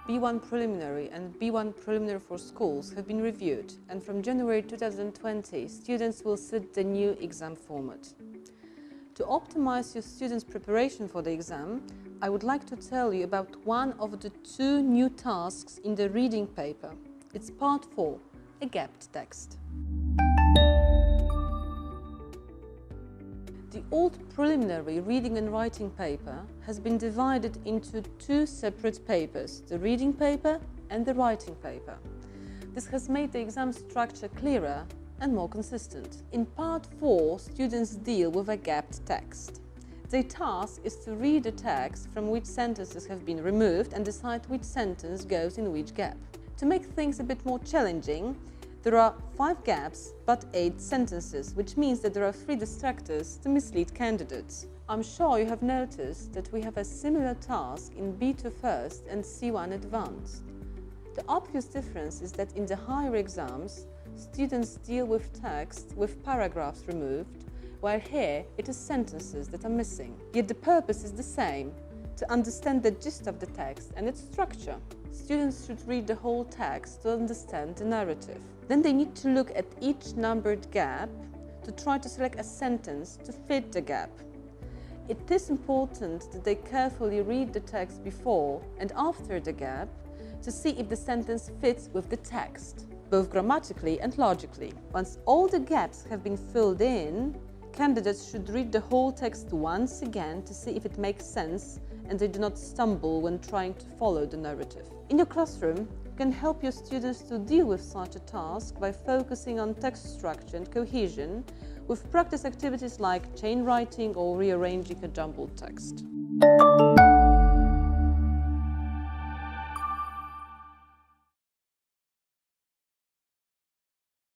B1 Preliminary and B1 Preliminary for schools have been reviewed, and from January 2020, students will sit the new exam format. To optimize your students' preparation for the exam, I would like to tell you about one of the two new tasks in the reading paper. It's part 4, a gapped text. The old preliminary reading and writing paper has been divided into two separate papers, the reading paper and the writing paper. This has made the exam structure clearer and more consistent. In part 4, students deal with a gapped text. Their task is to read a text from which sentences have been removed and decide which sentence goes in which gap. To make things a bit more challenging, there are 5 gaps but 8 sentences, which means that there are 3 distractors to mislead candidates. I'm sure you have noticed that we have a similar task in B2 First and C1 Advanced. The obvious difference is that in the higher exams, students deal with text with paragraphs removed, while here it is sentences that are missing. Yet the purpose is the same, to understand the gist of the text and its structure. Students should read the whole text to understand the narrative. Then they need to look at each numbered gap to try to select a sentence to fit the gap. It is important that they carefully read the text before and after the gap to see if the sentence fits with the text, both grammatically and logically. Once all the gaps have been filled in, candidates should read the whole text once again to see if it makes sense and they do not stumble when trying to follow the narrative. In your classroom, you can help your students to deal with such a task by focusing on text structure and cohesion with practice activities like chain writing or rearranging a jumbled text.